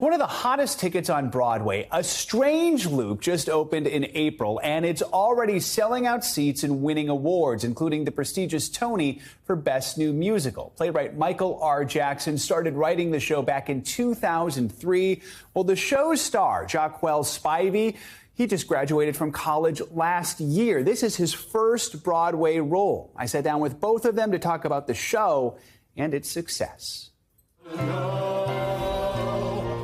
One of the hottest tickets on Broadway, A Strange Loop, just opened in April, and it's already selling out seats and winning awards, including the prestigious Tony for Best New Musical. Playwright Michael R. Jackson started writing the show back in 2003. Well, the show's star, Jaquel Spivey, he just graduated from college last year. This is his first Broadway role. I sat down with both of them to talk about the show and its success.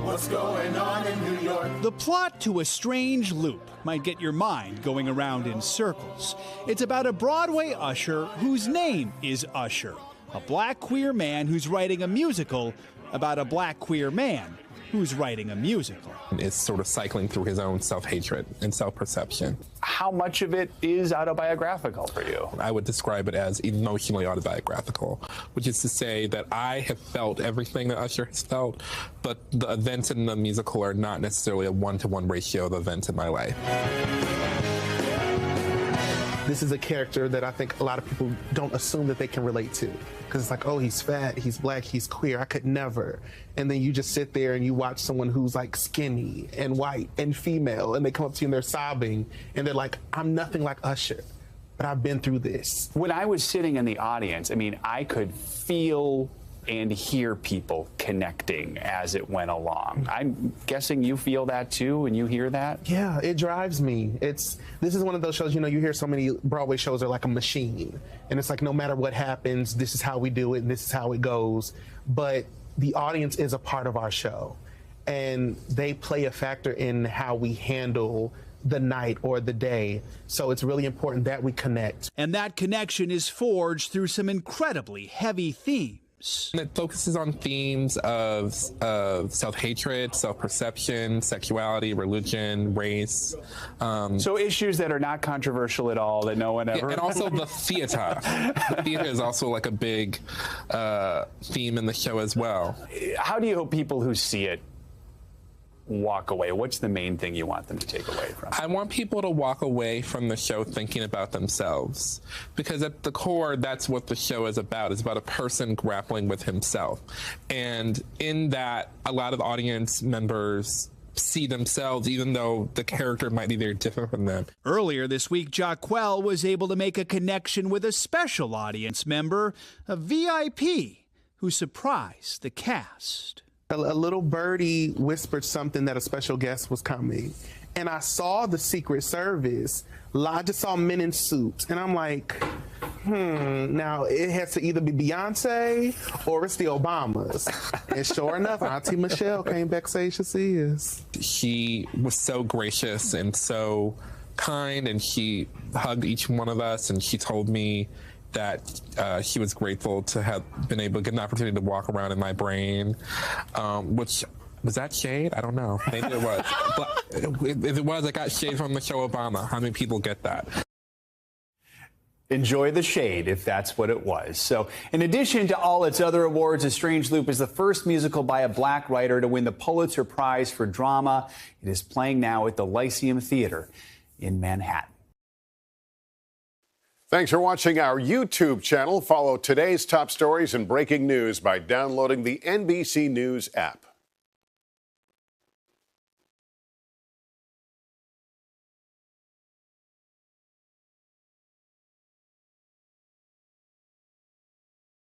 What's going on in New York? The plot to A Strange Loop might get your mind going around in circles. It's about a Broadway usher whose name is Usher, a black queer man who's writing a musical about a black queer man who's writing a musical. It's sort of cycling through his own self-hatred and self-perception. How much of it is autobiographical for you? I would describe it as emotionally autobiographical, which is to say that I have felt everything that Usher has felt, but the events in the musical are not necessarily a one-to-one ratio of events in my life. This is a character that I think a lot of people don't assume that they can relate to. Because it's like, oh, he's fat, he's black, he's queer, I could never. And then you just sit there and you watch someone who's like skinny and white and female, and they come up to you and they're sobbing, and they're like, I'm nothing like Usher, but I've been through this. When I was sitting in the audience, I mean, I could feel and hear people connecting as it went along. I'm guessing you feel that too, and you hear that? Yeah, it drives me. This is one of those shows, you know, you hear so many Broadway shows are like a machine. And it's like, no matter what happens, this is how we do it, and this is how it goes. But the audience is a part of our show. And they play a factor in how we handle the night or the day. So it's really important that we connect. And that connection is forged through some incredibly heavy themes. It focuses on themes of self-hatred, self-perception, sexuality, religion, race. So issues that are not controversial at all, that no one ever... Yeah, and also the theater. The theater is also like a big theme in the show as well. How do you hope people who see it walk away? What's the main thing you want them to take away from it? I want people to walk away from the show thinking about themselves, because at the core, that's what the show is about. It's about a person grappling with himself. And in that, a lot of audience members see themselves, even though the character might be very different from them. Earlier this week, Jaquel was able to make a connection with a special audience member, a VIP, who surprised the cast. A little birdie whispered something that a special guest was coming. And I saw the Secret Service. I just saw men in suits. And I'm like, now it has to either be Beyonce or it's the Obamas. And sure enough, Auntie Michelle came backstage to see us. She was so gracious and so kind, and she hugged each one of us, and she told me that she was grateful to have been able to get an opportunity to walk around in my brain, which, was that shade? I don't know. Maybe it was. But if it was, I got shade from Michelle Obama. How many people get that? Enjoy the shade, if that's what it was. So, in addition to all its other awards, A Strange Loop is the first musical by a black writer to win the Pulitzer Prize for Drama. It is playing now at the Lyceum Theater in Manhattan. Thanks for watching our YouTube channel. Follow today's top stories and breaking news by downloading the NBC News app.